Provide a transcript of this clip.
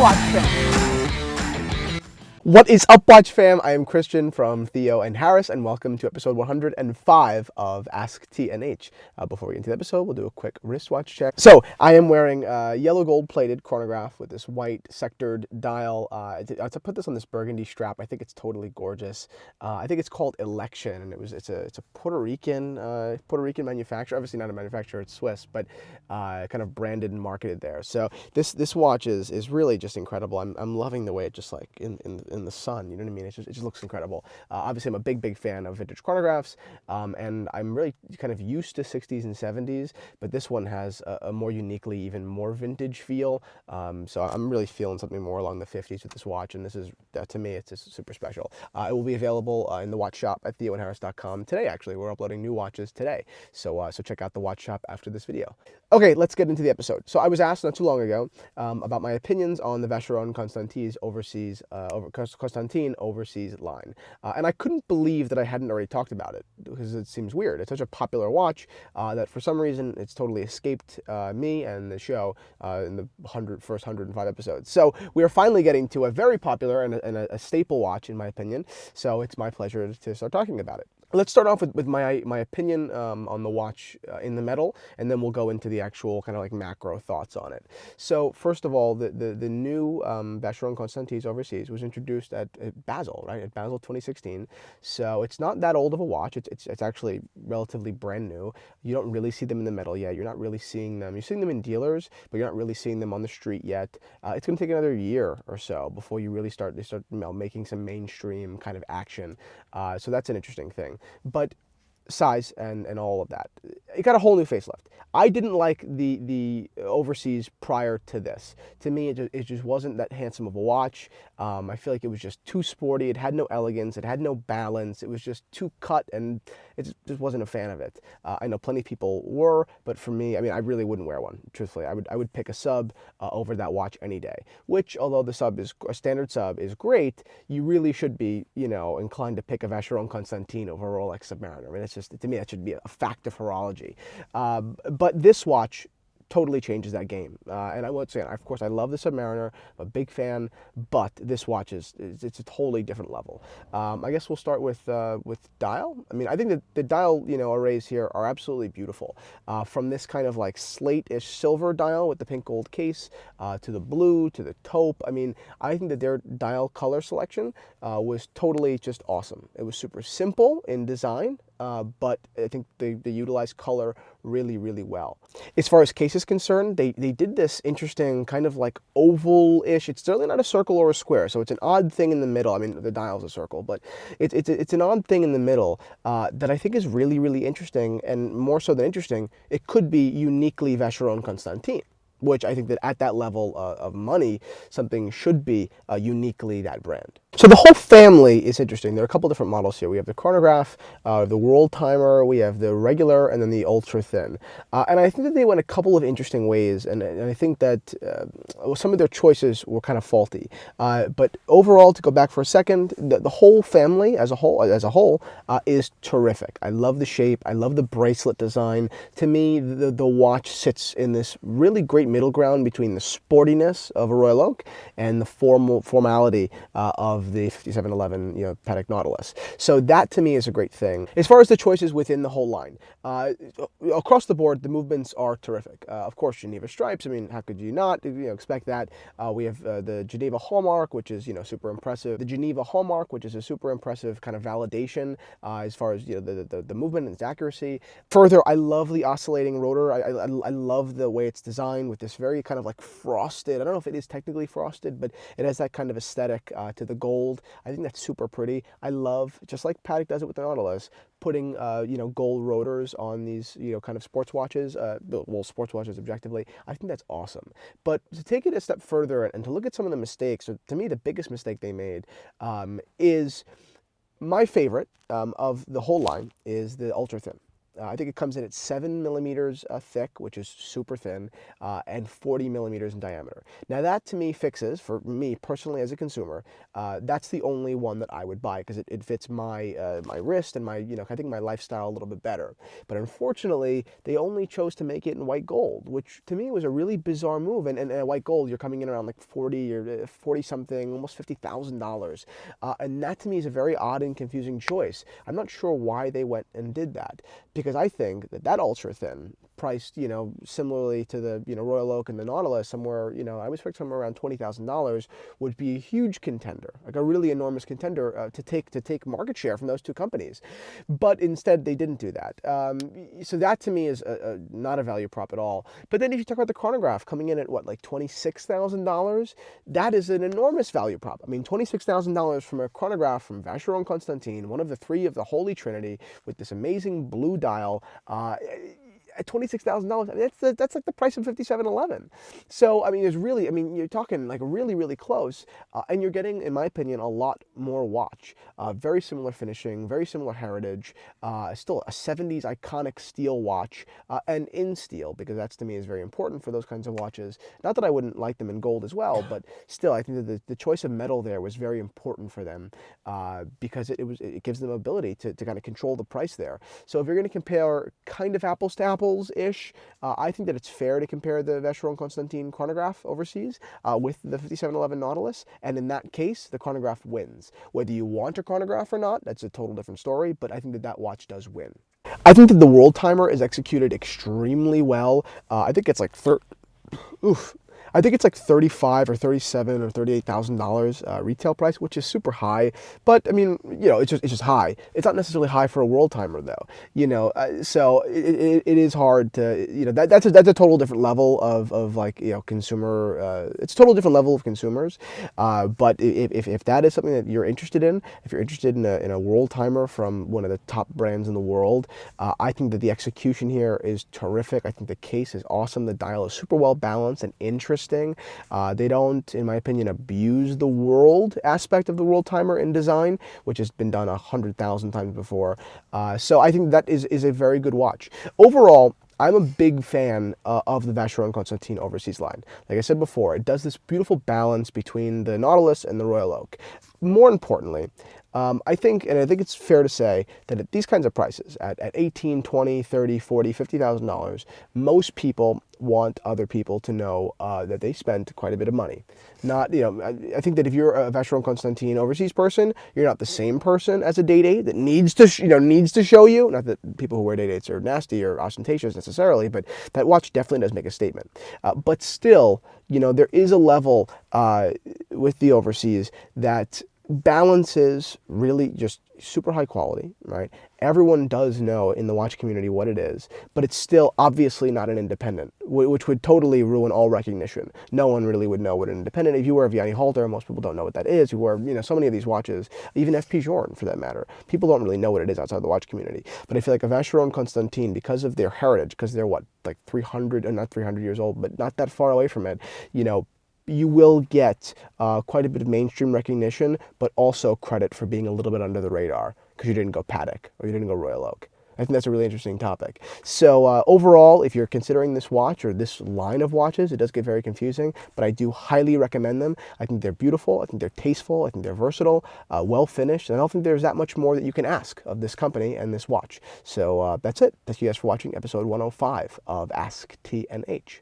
wristwatch fam. What is up, Watch fam? I am Christian from Theo and Harris, and welcome to episode 105 of Ask T&H. Before we get into the episode, we'll do a quick wristwatch check. So, I am wearing a yellow gold plated chronograph with this white sectored dial. To put this on this burgundy strap, I think it's totally gorgeous. I think it's called Election, and it's a Puerto Rican manufacturer. Obviously not a manufacturer, it's Swiss, but kind of branded and marketed there. So this watch is really just incredible. I'm loving the way it just like in the sun, you know what I mean? It just looks incredible. Obviously, I'm a big fan of vintage chronographs, and I'm really kind of used to 60s and 70s, but this one has a more uniquely, even more vintage feel. So I'm really feeling something more along the 50s with this watch, and this is, to me, it's just super special. It will be available in the watch shop at theoandharris.com today, actually. We're uploading new watches today, so check out the watch shop after this video. Okay, let's get into the episode. So I was asked not too long ago about my opinions on the Vacheron Constantin's Constantin overseas line. And I couldn't believe that I hadn't already talked about it, because it seems weird. It's such a popular watch that for some reason it's totally escaped me and the show in the first 105 episodes. So we are finally getting to a very popular and a staple watch, in my opinion. So it's my pleasure to start talking about it. Let's start off with my opinion on the watch in the metal, and then we'll go into the actual kind of like macro thoughts on it. So first of all, the new Vacheron Constantin overseas was introduced at Basel, right? At Basel 2016. So it's not that old of a watch. It's actually relatively brand new. You don't really see them in the metal yet. You're not really seeing them. You're seeing them in dealers, but you're not really seeing them on the street yet. It's going to take another year or so before you really start making some mainstream kind of action. So that's an interesting thing. But size and all of that, it got a whole new facelift. I didn't like the overseas prior to this. To me, it just wasn't that handsome of a watch. I feel like it was just too sporty. It had no elegance. It had no balance. It was just too cut, and it just wasn't a fan of it. I know plenty of people were, but for me, I mean, I really wouldn't wear one. Truthfully, I would pick a sub over that watch any day. Which, although a standard sub is great, you really should be, inclined to pick a Vacheron Constantin over a Rolex Submariner. I mean, it's just, to me, that should be a fact of horology. But this watch totally changes that game. And I would say, of course, I love the Submariner. I'm a big fan, but this watch it's a totally different level. I guess we'll start with dial. I mean, I think that the dial arrays here are absolutely beautiful. From this kind of like slate-ish silver dial with the pink gold case to the blue to the taupe. I mean, I think that their dial color selection was totally just awesome. It was super simple in design. But I think they utilize color really, really well. As far as case is concerned, they did this interesting kind of like oval-ish. It's certainly not a circle or a square, so it's an odd thing in the middle. I mean, the dial's a circle, but it's an odd thing in the middle that I think is really, really interesting, and more so than interesting, it could be uniquely Vacheron Constantin, which I think that at that level of money, something should be uniquely that brand. So the whole family is interesting. There are a couple different models here. We have the chronograph, the world timer, we have the regular, and then the ultra thin. And I think that they went a couple of interesting ways, and I think that some of their choices were kind of faulty. But overall, to go back for a second, the whole family as a whole is terrific. I love the shape. I love the bracelet design. To me, the watch sits in this really great middle ground between the sportiness of a Royal Oak and the formality of the 5711 Patek Nautilus. So that to me is a great thing. As far as the choices within the whole line, across the board, the movements are terrific. Of course, Geneva stripes. I mean, how could you not expect that? We have the Geneva hallmark, which is super impressive. The Geneva hallmark, which is a super impressive kind of validation as far as the movement and its accuracy. Further, I love the oscillating rotor. I love the way it's designed with this very kind of like frosted. I don't know if it is technically frosted, but it has that kind of aesthetic to the gold. I think that's super pretty. I love, just like Patek does it with the Nautilus, putting gold rotors on these kind of sports watches. Well, sports watches objectively. I think that's awesome. But to take it a step further and to look at some of the mistakes, to me the biggest mistake they made is my favorite of the whole line is the ultra thin. I think it comes in at 7 millimeters thick, which is super thin, and 40 millimeters in diameter. Now that to me fixes, for me personally as a consumer, that's the only one that I would buy because it fits my wrist and my, I think my lifestyle a little bit better. But unfortunately, they only chose to make it in white gold, which to me was a really bizarre move. And white gold, you're coming in around like 40 or 40 something, almost $50,000. And that to me is a very odd and confusing choice. I'm not sure why they went and did that, because I think that ultra thin, priced, similarly to the, Royal Oak and the Nautilus, somewhere, I was expect somewhere around $20,000, would be a huge contender, like a really enormous contender to take market share from those two companies. But instead, they didn't do that. So that to me is not a value prop at all. But then if you talk about the chronograph coming in at what, like $26,000, that is an enormous value prop. I mean, $26,000 from a chronograph from Vacheron Constantin, one of the three of the Holy Trinity, with this amazing blue dial. At $26,000, I mean, that's like the price of 5711. So I mean, you're talking like really, really close, and you're getting, in my opinion, a lot more watch. Very similar finishing, very similar heritage. Still a 70s iconic steel watch, and in steel, because that's to me is very important for those kinds of watches. Not that I wouldn't like them in gold as well, but still, I think that the choice of metal there was very important for them, because it gives them ability to kind of control the price there. So if you're going to compare kind of apples to apples-ish, I think that it's fair to compare the Vacheron Constantin chronograph overseas with the 5711 Nautilus, and in that case, the chronograph wins. Whether you want a chronograph or not, that's a total different story, but I think that watch does win. I think that the world timer is executed extremely well. I think it's like I think it's like $35 or $37 or $38,000 retail price, which is super high. But I mean, it's just high. It's not necessarily high for a world timer though. So it is hard to, that's a total different level of like, consumer. It's a total different level of consumers. But if that is something that you're interested in, if you're interested in a world timer from one of the top brands in the world, I think that the execution here is terrific. I think the case is awesome. The dial is super well balanced and interesting. They don't, in my opinion, abuse the world aspect of the world timer in design, which has been done 100,000 times before. So I think that is a very good watch. Overall, I'm a big fan of the Vacheron Constantin overseas line. Like I said before, it does this beautiful balance between the Nautilus and the Royal Oak. More importantly, I think it's fair to say that at these kinds of prices, at $18,000, $20,000, $30,000, $40,000, $50,000, most people want other people to know that they spent quite a bit of money. Not, I think that if you're a Vacheron Constantin overseas person, you're not the same person as a Day-Date that needs to show you. Not that people who wear Day-Dates are nasty or ostentatious necessarily, but that watch definitely does make a statement. But still, there is a level with the overseas that balances really just super high quality, right? Everyone does know in the watch community what it is, but it's still obviously not an independent, which would totally ruin all recognition. No one really would know what an independent. If you wear a Vianney halter, most people don't know what that is. You wear, so many of these watches, even FP Journe for that matter, people don't really know what it is outside the watch community. But I feel like a Vacheron Constantin, because of their heritage, because they're like 300, or not 300 years old, but not that far away from it, you will get quite a bit of mainstream recognition, but also credit for being a little bit under the radar because you didn't go Patek or you didn't go Royal Oak. I think that's a really interesting topic. So overall, if you're considering this watch or this line of watches, it does get very confusing, but I do highly recommend them. I think they're beautiful. I think they're tasteful. I think they're versatile, well finished, and I don't think there's that much more that you can ask of this company and this watch. So that's it. Thank you guys for watching episode 105 of Ask TNH.